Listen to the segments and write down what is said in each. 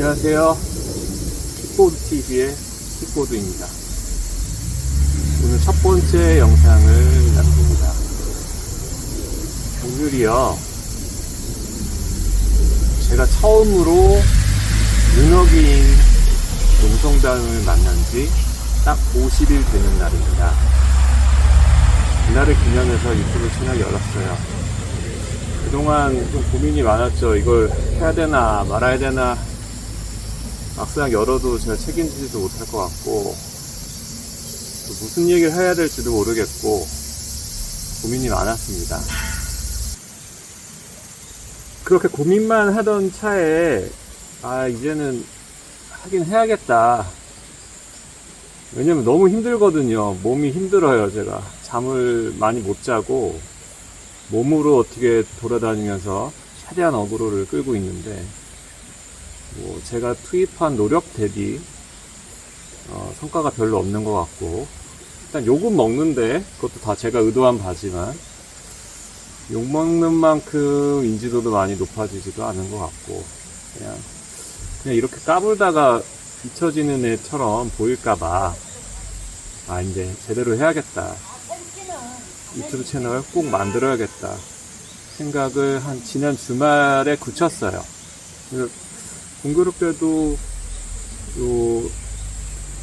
안녕하세요. 킥보드TV의 킥보드입니다. 오늘 첫 번째 영상을 남깁니다. 오늘이요, 제가 처음으로 윤혁이인 농성당을 만난 지 딱 50일 되는 날입니다. 그날을 기념해서 유튜브 채널 열었어요. 그동안 좀 고민이 많았죠. 이걸 해야 되나 말아야 되나. 막상 열어도 제가 책임지지도 못할 것 같고, 또 무슨 얘기를 해야 될지도 모르겠고, 고민이 많았습니다. 그렇게 고민만 하던 차에, 이제는 하긴 해야겠다. 왜냐면 너무 힘들거든요. 몸이 힘들어요, 제가. 잠을 많이 못 자고, 몸으로 어떻게 돌아다니면서 최대한 어그로를 끌고 있는데, 제가 투입한 노력 대비 성과가 별로 없는 것 같고, 일단 욕은 먹는데 그것도 다 제가 의도한 바지만 욕 먹는 만큼 인지도도 많이 높아지지도 않은 것 같고, 그냥 이렇게 까불다가 잊혀지는 애처럼 보일까봐 이제 제대로 해야겠다, 유튜브 채널 꼭 만들어야겠다 생각을 지난 주말에 굳혔어요. 그래서 공교롭게도 요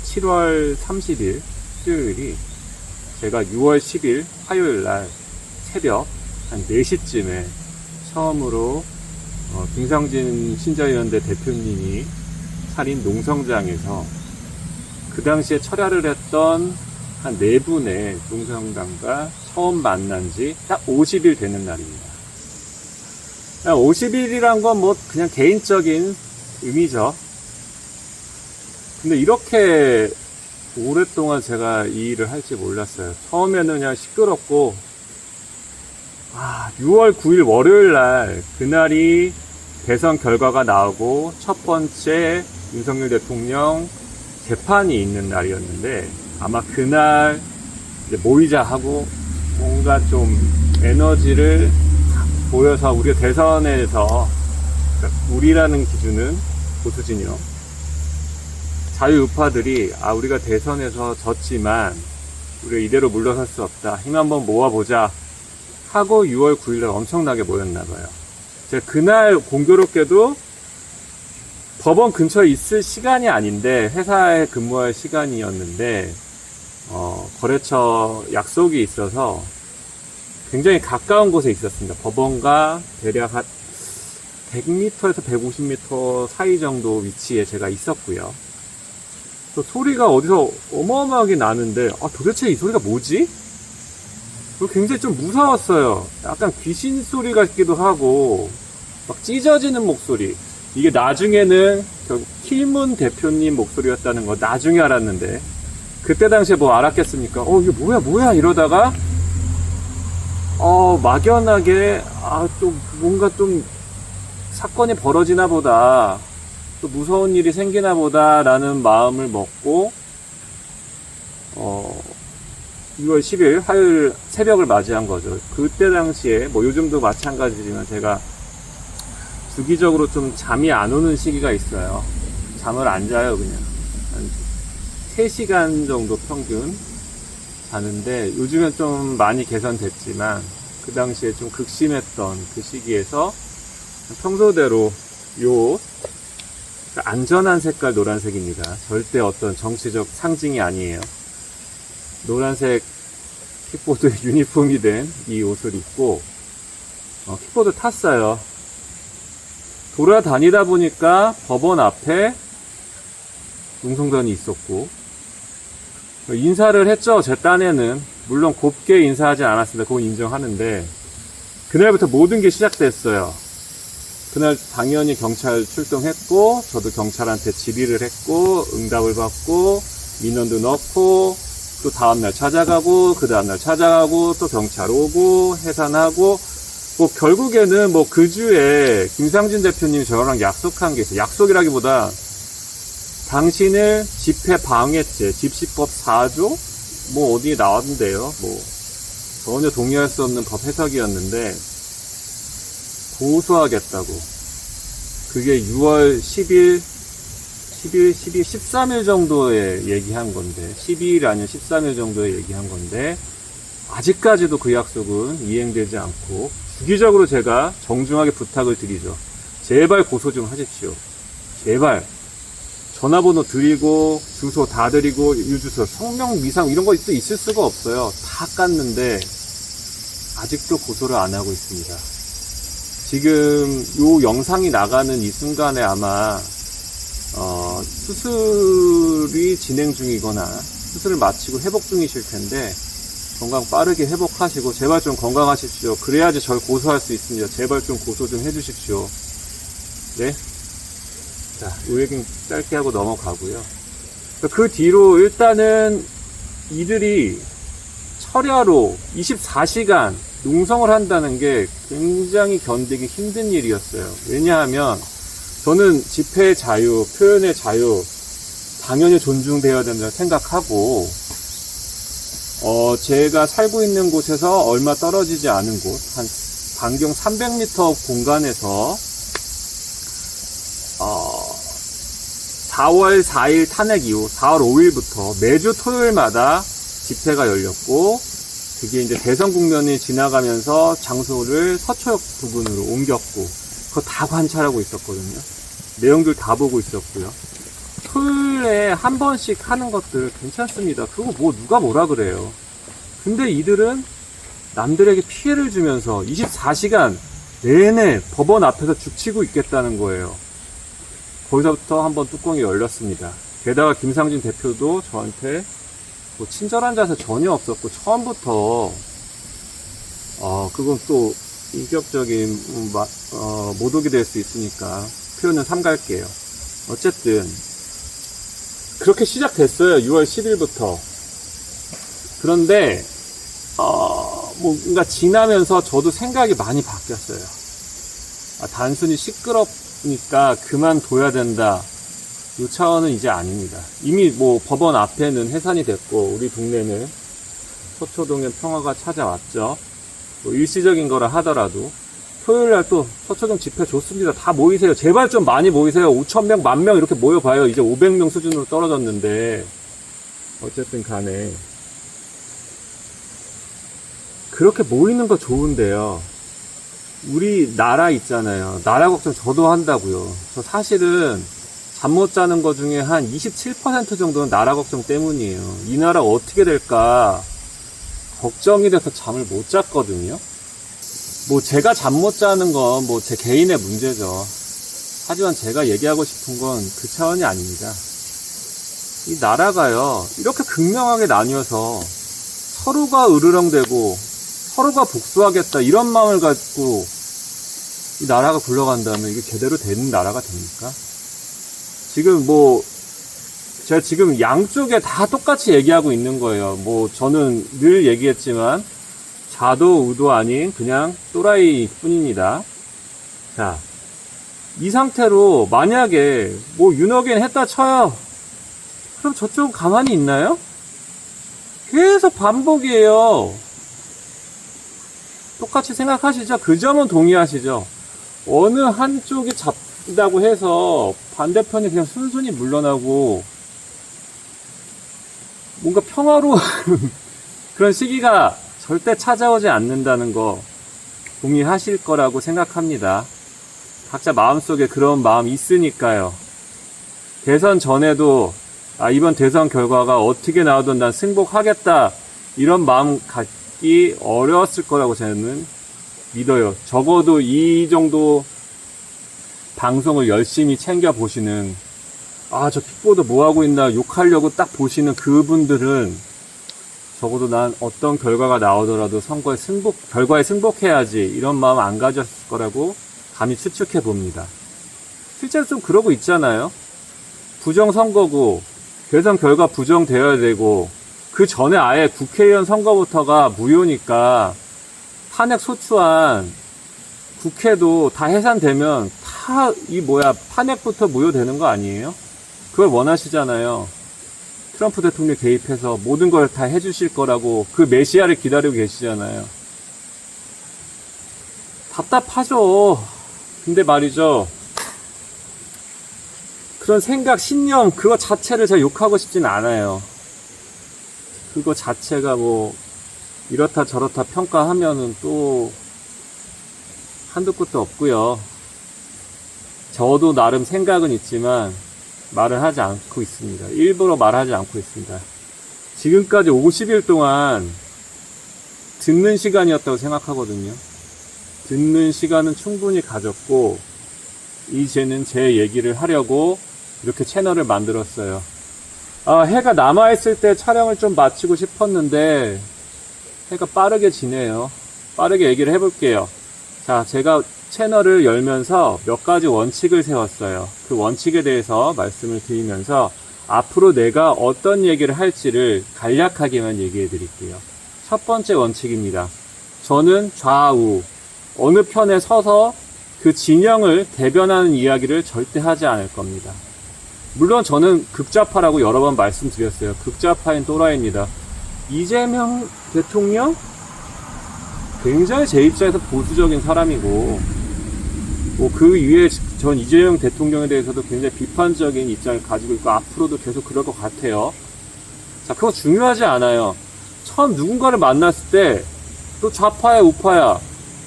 7월 30일 수요일이 제가 6월 10일 화요일 날 새벽 한 4시쯤에 처음으로 김상진 신자유연대 대표님이 차린 농성장에서 그 당시에 철야를 했던 한 4분의 농성당과 처음 만난 지 딱 50일 되는 날입니다. 50일이란 건 그냥 개인적인 의미죠. 근데 이렇게 오랫동안 제가 이 일을 할지 몰랐어요. 처음에는 그냥 시끄럽고, 6월 9일 월요일 날, 그날이 대선 결과가 나오고 첫 번째 윤석열 대통령 재판이 있는 날이었는데, 아마 그날 이제 모이자 하고 뭔가 좀 에너지를 보여서 우리가 대선에서, 그러니까 우리라는 기준은 보수진영, 자유우파들이 우리가 대선에서 졌지만 우리가 이대로 물러설 수 없다, 힘 한번 모아보자 하고 6월 9일날 엄청나게 모였나봐요. 제가 그날 공교롭게도 법원 근처에 있을 시간이 아닌데 회사에 근무할 시간이었는데 거래처 약속이 있어서 굉장히 가까운 곳에 있었습니다. 법원과 대략 한 100m에서 150m 사이 정도 위치에 제가 있었고요. 또 소리가 어디서 어마어마하게 나는데 도대체 이 소리가 뭐지? 굉장히 좀 무서웠어요. 약간 귀신 소리 같기도 하고 막 찢어지는 목소리. 이게 나중에는 결국 킬문 대표님 목소리였다는 거 나중에 알았는데, 그때 당시에 알았겠습니까? 이게 뭐야 이러다가 막연하게 또 뭔가 좀 사건이 벌어지나 보다, 또 무서운 일이 생기나 보다 라는 마음을 먹고 6월 10일 화요일 새벽을 맞이한 거죠. 그때 당시에 요즘도 마찬가지지만 제가 주기적으로 좀 잠이 안 오는 시기가 있어요. 잠을 안 자요. 그냥 한 3시간 정도 평균 자는데, 요즘엔 좀 많이 개선됐지만 그 당시에 좀 극심했던 그 시기에서 평소대로 안전한 색깔 노란색입니다. 절대 어떤 정치적 상징이 아니에요. 노란색 킥보드 유니폼이 된 이 옷을 입고 킥보드 탔어요. 돌아다니다 보니까 법원 앞에 농성단이 있었고, 인사를 했죠. 제 딴에는 물론 곱게 인사하지 않았습니다. 그건 인정하는데, 그날부터 모든 게 시작됐어요. 그날 당연히 경찰 출동했고, 저도 경찰한테 질의를 했고, 응답을 받고, 민원도 넣고, 또 다음날 찾아가고, 그 다음날 찾아가고, 또 경찰 오고, 해산하고, 결국에는 그 주에 김상진 대표님이 저랑 약속한 게 있어요. 약속이라기보다, 당신을 집회 방해죄, 집시법 4조? 어디에 나왔는데요. 전혀 동의할 수 없는 법 해석이었는데, 고소하겠다고. 그게 6월 10일 10일, 12일, 13일 정도에 얘기한 건데, 12일 아니면 13일 정도에 얘기한 건데, 아직까지도 그 약속은 이행되지 않고, 주기적으로 제가 정중하게 부탁을 드리죠. 제발 고소 좀 하십시오. 제발. 전화번호 드리고, 주소 다 드리고, 유주소, 성명 미상 이런 거 또 있을 수가 없어요. 다 깠는데, 아직도 고소를 안 하고 있습니다. 지금 요 영상이 나가는 이 순간에 아마 수술이 진행 중이거나 수술을 마치고 회복 중이실 텐데 건강 빠르게 회복하시고 제발 좀 건강하십시오. 그래야지 절 고소할 수 있습니다. 제발 좀 고소 좀 해주십시오. 네? 자, 요 얘기는 짧게 하고 넘어가고요. 그 뒤로 일단은 이들이 철야로 24시간 농성을 한다는 게 굉장히 견디기 힘든 일이었어요. 왜냐하면 저는 집회의 자유, 표현의 자유 당연히 존중되어야 된다고 생각하고 제가 살고 있는 곳에서 얼마 떨어지지 않은 곳, 한 반경 300m 공간에서 4월 4일 탄핵 이후 4월 5일부터 매주 토요일마다 집회가 열렸고 그게 이제 대선 국면이 지나가면서 장소를 서초역 부근으로 옮겼고 그거 다 관찰하고 있었거든요. 내용들 다 보고 있었고요. 토요일에 한 번씩 하는 것들 괜찮습니다. 그거 뭐 누가 뭐라 그래요. 근데 이들은 남들에게 피해를 주면서 24시간 내내 법원 앞에서 죽치고 있겠다는 거예요. 거기서부터 한번 뚜껑이 열렸습니다. 게다가 김상진 대표도 저한테 뭐 친절한 자세 전혀 없었고 처음부터 그건 또 인격적인 모독이 될 수 있으니까 표현은 삼갈게요. 어쨌든 그렇게 시작됐어요. 6월 10일부터. 그런데 뭔가 지나면서 저도 생각이 많이 바뀌었어요. 단순히 시끄럽니까 그만둬야 된다. 이 차원은 이제 아닙니다. 이미 뭐 법원 앞에는 해산이 됐고 우리 동네는 서초동에 평화가 찾아왔죠. 뭐 일시적인 거라 하더라도 토요일날 또 서초동 집회 좋습니다. 다 모이세요. 제발 좀 많이 모이세요. 5,000명, 10,000명 이렇게 모여봐요. 이제 500명 수준으로 떨어졌는데 어쨌든 간에 그렇게 모이는 거 좋은데요. 우리 나라 있잖아요. 나라 걱정 저도 한다고요. 저 사실은 잠 못 자는 것 중에 한 27% 정도는 나라 걱정 때문이에요. 이 나라 어떻게 될까 걱정이 돼서 잠을 못 잤거든요. 뭐 제가 잠 못 자는 건 뭐 제 개인의 문제죠. 하지만 제가 얘기하고 싶은 건 그 차원이 아닙니다. 이 나라가요 이렇게 극명하게 나뉘어서 서로가 으르렁대고 서로가 복수하겠다 이런 마음을 갖고 이 나라가 굴러간다면 이게 제대로 되는 나라가 됩니까? 지금 뭐 제가 지금 양쪽에 다 똑같이 얘기하고 있는 거예요. 뭐 저는 늘 얘기했지만 좌도 우도 아닌 그냥 또라이 뿐입니다. 자, 이 상태로 만약에 뭐 윤호긴 했다 쳐요. 그럼 저쪽은 가만히 있나요? 계속 반복이에요. 똑같이 생각하시죠? 그 점은 동의하시죠? 어느 한쪽이 잡다고 해서 반대편이 그냥 순순히 물러나고 뭔가 평화로운 그런 시기가 절대 찾아오지 않는다는 거 동의하실 거라고 생각합니다. 각자 마음속에 그런 마음이 있으니까요. 대선 전에도 이번 대선 결과가 어떻게 나오든 난 승복하겠다 이런 마음 갖기 어려웠을 거라고 저는 믿어요. 적어도 이 정도 방송을 열심히 챙겨보시는 저 픽보드 뭐하고 있나 욕하려고 딱 보시는 그분들은 적어도 난 어떤 결과가 나오더라도 결과에 승복해야지 이런 마음 안 가졌을 거라고 감히 추측해 봅니다. 실제로 좀 그러고 있잖아요. 부정선거고 대선 결과 부정되어야 되고 그 전에 아예 국회의원 선거부터가 무효니까 탄핵 소추안 국회도 다 해산되면 탄핵부터 무효되는 거 아니에요? 그걸 원하시잖아요. 트럼프 대통령 개입해서 모든 걸 다 해주실 거라고 그 메시아를 기다리고 계시잖아요. 답답하죠. 근데 말이죠. 그런 생각, 신념, 그거 자체를 제가 욕하고 싶진 않아요. 그거 자체가 뭐, 이렇다 저렇다 평가하면은 또, 한두 끝도 없고요. 저도 나름 생각은 있지만, 말을 하지 않고 있습니다. 일부러 말하지 않고 있습니다. 지금까지 50일 동안 듣는 시간이었다고 생각하거든요. 듣는 시간은 충분히 가졌고, 이제는 제 얘기를 하려고 이렇게 채널을 만들었어요. 해가 남아있을 때 촬영을 좀 마치고 싶었는데, 해가 빠르게 지네요. 빠르게 얘기를 해볼게요. 자, 제가 채널을 열면서 몇 가지 원칙을 세웠어요. 그 원칙에 대해서 말씀을 드리면서 앞으로 내가 어떤 얘기를 할지를 간략하게만 얘기해 드릴게요. 첫 번째 원칙입니다. 저는 좌우 어느 편에 서서 그 진영을 대변하는 이야기를 절대 하지 않을 겁니다. 물론 저는 극좌파라고 여러 번 말씀드렸어요. 극좌파인 또라이입니다. 이재명 대통령? 굉장히 제 입장에서 보수적인 사람이고, 그 이후에 전 이재명 대통령에 대해서도 굉장히 비판적인 입장을 가지고 있고, 앞으로도 계속 그럴 것 같아요. 자, 그거 중요하지 않아요. 처음 누군가를 만났을 때, 너 좌파야, 우파야?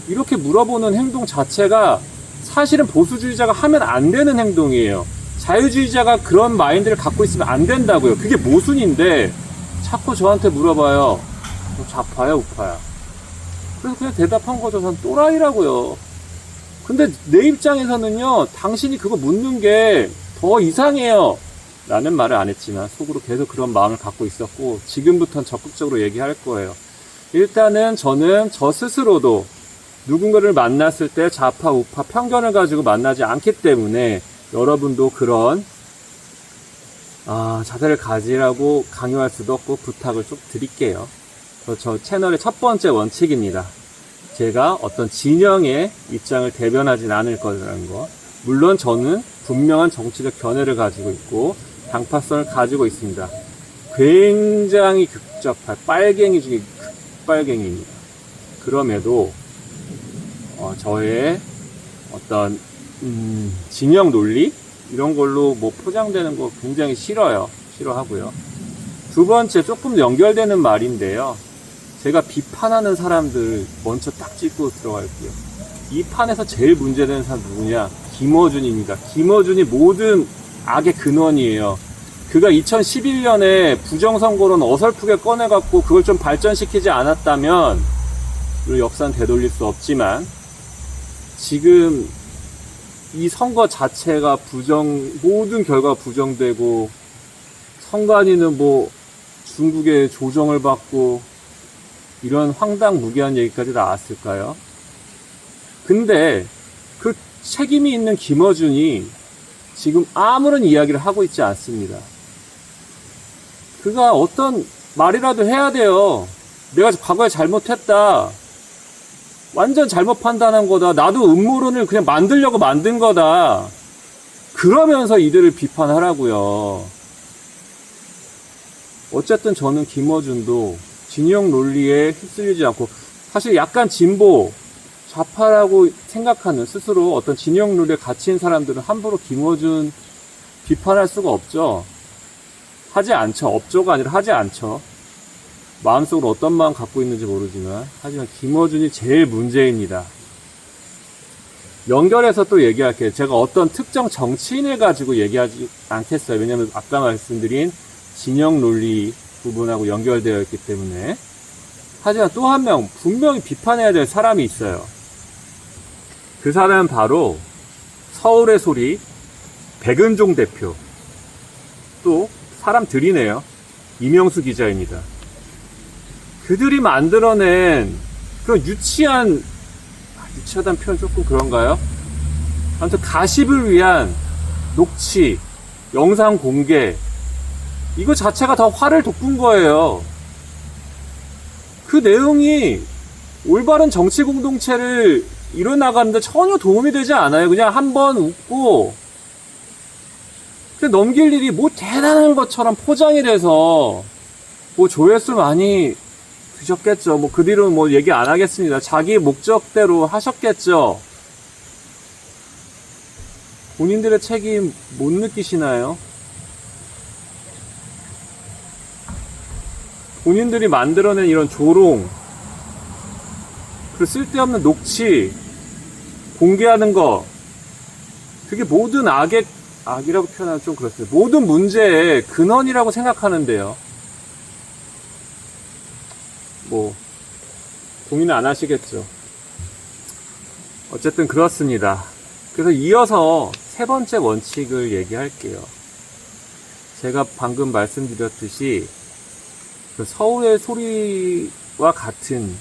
이렇게 물어보는 행동 자체가 사실은 보수주의자가 하면 안 되는 행동이에요. 자유주의자가 그런 마인드를 갖고 있으면 안 된다고요. 그게 모순인데, 자꾸 저한테 물어봐요. 너 좌파야, 우파야? 그래서 그냥 대답한 거죠. 전 또라이라고요. 근데 내 입장에서는요, 당신이 그거 묻는 게 더 이상해요. 라는 말을 안 했지만 속으로 계속 그런 마음을 갖고 있었고, 지금부터는 적극적으로 얘기할 거예요. 일단은 저는 저 스스로도 누군가를 만났을 때 좌파, 우파 편견을 가지고 만나지 않기 때문에 여러분도 그런 자세를 가지라고 강요할 수도 없고 부탁을 좀 드릴게요. 저 채널의 첫 번째 원칙입니다. 제가 어떤 진영의 입장을 대변하진 않을 거라는 거. 물론 저는 분명한 정치적 견해를 가지고 있고 당파성을 가지고 있습니다. 굉장히 극좌파, 빨갱이 중에 극빨갱이입니다. 그럼에도 저의 어떤 진영 논리 이런 걸로 뭐 포장되는 거 굉장히 싫어하고요. 두 번째, 조금 연결되는 말인데요. 제가 비판하는 사람들 먼저 딱 짚고 들어갈게요. 이 판에서 제일 문제되는 사람 누구냐? 김어준입니다. 김어준이 모든 악의 근원이에요. 그가 2011년에 부정선거론 어설프게 꺼내갖고 그걸 좀 발전시키지 않았다면, 물론 역사는 되돌릴 수 없지만, 지금 이 선거 자체가 모든 결과가 부정되고, 선관위는 뭐 중국의 조정을 받고, 이런 황당무계한 얘기까지 나왔을까요? 근데 그 책임이 있는 김어준이 지금 아무런 이야기를 하고 있지 않습니다. 그가 어떤 말이라도 해야 돼요. 내가 과거에 잘못했다. 완전 잘못 판단한 거다. 나도 음모론을 그냥 만들려고 만든 거다. 그러면서 이들을 비판하라고요. 어쨌든 저는 김어준도 진영 논리에 휩쓸리지 않고, 사실 약간 진보, 좌파라고 생각하는 스스로 어떤 진영 논리에 갇힌 사람들은 함부로 김어준 비판할 수가 없죠. 하지 않죠. 없죠가 아니라 하지 않죠. 마음속으로 어떤 마음 갖고 있는지 모르지만, 하지만 김어준이 제일 문제입니다. 연결해서 또 얘기할게요. 제가 어떤 특정 정치인을 가지고 얘기하지 않겠어요. 왜냐하면 아까 말씀드린 진영 논리 부분하고 연결되어 있기 때문에. 하지만 또 한 명 분명히 비판해야 될 사람이 있어요. 그 사람은 바로 서울의 소리 백은종 대표, 또 사람들이네요. 이명수 기자입니다. 그들이 만들어낸 그런 유치하다는 표현 조금 그런가요? 아무튼 가십을 위한 녹취, 영상 공개, 이거 자체가 다 화를 돋군 거예요. 그 내용이 올바른 정치 공동체를 이뤄나가는데 전혀 도움이 되지 않아요. 그냥 한번 웃고 그냥 넘길 일이 뭐 대단한 것처럼 포장이 돼서 뭐 조회수 많이 드셨겠죠. 뭐 그 뒤로는 뭐 얘기 안 하겠습니다. 자기 목적대로 하셨겠죠. 본인들의 책임 못 느끼시나요? 본인들이 만들어낸 이런 조롱, 그 쓸데없는 녹취, 공개하는 거, 그게 모든 악이라고 표현하면 좀 그렇습니다. 모든 문제의 근원이라고 생각하는데요. 뭐, 동의는 안 하시겠죠. 어쨌든 그렇습니다. 그래서 이어서 세 번째 원칙을 얘기할게요. 제가 방금 말씀드렸듯이 그 서울의 소리와 같은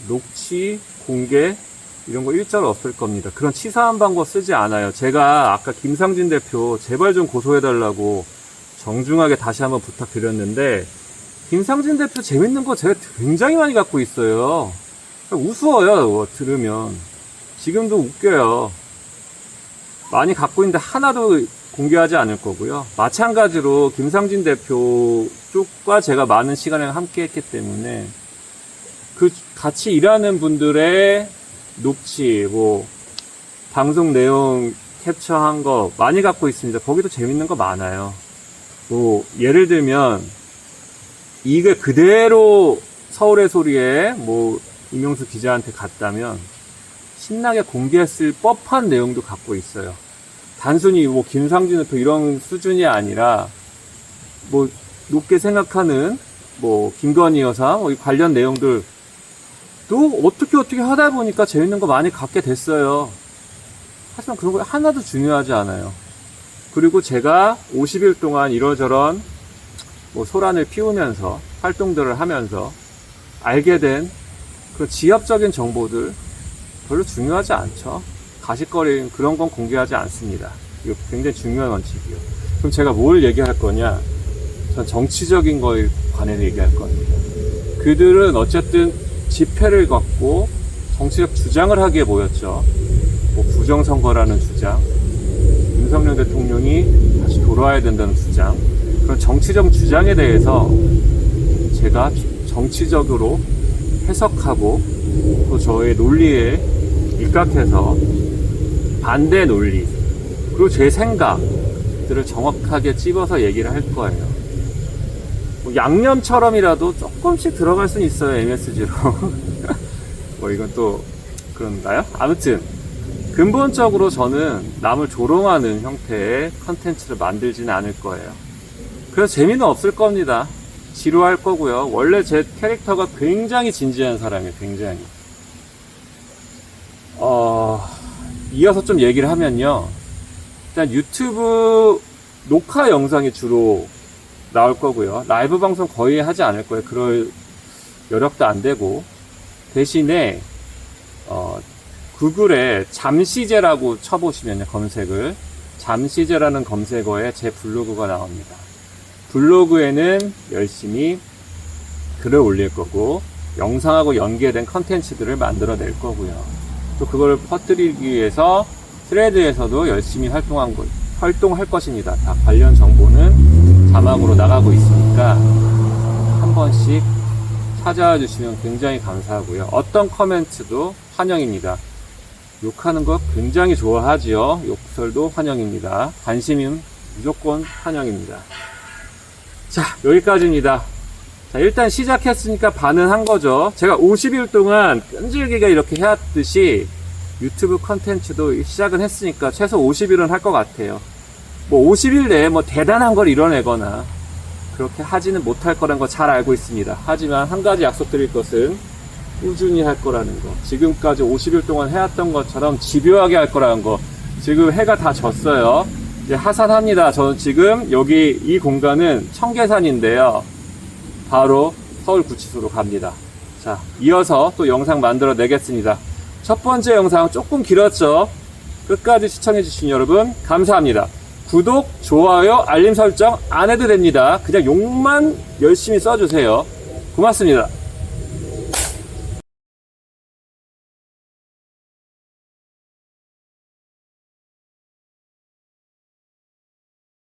녹취, 공개 이런 거 일절 없을 겁니다. 그런 치사한 방법 쓰지 않아요. 제가 아까 김상진 대표 제발 좀 고소해달라고 정중하게 다시 한번 부탁드렸는데 김상진 대표 재밌는 거 제가 굉장히 많이 갖고 있어요. 우스워요, 들으면. 지금도 웃겨요. 많이 갖고 있는데 하나도 공개하지 않을 거고요. 마찬가지로 김상진 대표 쪽과 제가 많은 시간을 함께 했기 때문에 그 같이 일하는 분들의 녹취, 뭐 방송 내용 캡처한 거 많이 갖고 있습니다. 거기도 재밌는 거 많아요. 뭐 예를 들면 이게 그대로 서울의 소리에 뭐 이명수 기자한테 갔다면 신나게 공개했을 법한 내용도 갖고 있어요. 단순히 뭐 김상진 대표 이런 수준이 아니라 뭐 높게 생각하는 뭐 김건희 여사 뭐 관련 내용들 또 어떻게 하다 보니까 재밌는 거 많이 갖게 됐어요. 하지만 그런 거 하나도 중요하지 않아요. 그리고 제가 50일 동안 이러저런 뭐 소란을 피우면서 활동들을 하면서 알게 된 그 지엽적인 정보들 별로 중요하지 않죠. 가십거리 그런 건 공개하지 않습니다. 이거 굉장히 중요한 원칙이에요. 그럼 제가 뭘 얘기할 거냐? 전 정치적인 거에 관해서 얘기할 겁니다. 그들은 어쨌든 집회를 갖고 정치적 주장을 하기에 모였죠. 뭐 부정선거라는 주장, 윤석열 대통령이 다시 돌아와야 된다는 주장, 그런 정치적 주장에 대해서 제가 정치적으로 해석하고 또 저의 논리에 입각해서 반대 논리 그리고 제 생각들을 정확하게 찝어서 얘기를 할 거예요. 뭐 양념처럼이라도 조금씩 들어갈 수는 있어요. MSG로 뭐 이건 또 그런가요? 아무튼 근본적으로 저는 남을 조롱하는 형태의 컨텐츠를 만들지는 않을 거예요. 그래서 재미는 없을 겁니다. 지루할 거고요. 원래 제 캐릭터가 굉장히 진지한 사람이에요. 굉장히. 이어서 좀 얘기를 하면요. 일단 유튜브 녹화 영상이 주로 나올 거고요. 라이브 방송 거의 하지 않을 거예요. 그럴 여력도 안 되고. 대신에 구글에 잠시제라고 쳐보시면요. 검색을. 잠시제라는 검색어에 제 블로그가 나옵니다. 블로그에는 열심히 글을 올릴 거고 영상하고 연계된 컨텐츠들을 만들어낼 거고요. 또 그걸 퍼뜨리기 위해서 스레드에서도 열심히 활동할 것입니다. 다 관련 정보는 자막으로 나가고 있으니까 한 번씩 찾아와 주시면 굉장히 감사하고요. 어떤 코멘트도 환영입니다. 욕하는 거 굉장히 좋아하지요. 욕설도 환영입니다. 관심은 무조건 환영입니다. 자, 여기까지입니다. 자, 일단 시작했으니까 반은 한 거죠. 제가 50일 동안 끈질기게 이렇게 해왔듯이 유튜브 컨텐츠도 시작은 했으니까 최소 50일은 할 것 같아요. 뭐 50일 내에 뭐 대단한 걸 이뤄내거나 그렇게 하지는 못할 거라는 거 잘 알고 있습니다. 하지만 한 가지 약속드릴 것은 꾸준히 할 거라는 거. 지금까지 50일 동안 해왔던 것처럼 집요하게 할 거라는 거. 지금 해가 다 졌어요. 이제 하산합니다. 저는 지금 여기 이 공간은 청계산인데요. 바로 서울구치소로 갑니다. 자, 이어서 또 영상 만들어 내겠습니다. 첫 번째 영상 조금 길었죠? 끝까지 시청해주신 여러분 감사합니다. 구독, 좋아요, 알림 설정 안 해도 됩니다. 그냥 욕만 열심히 써주세요. 고맙습니다.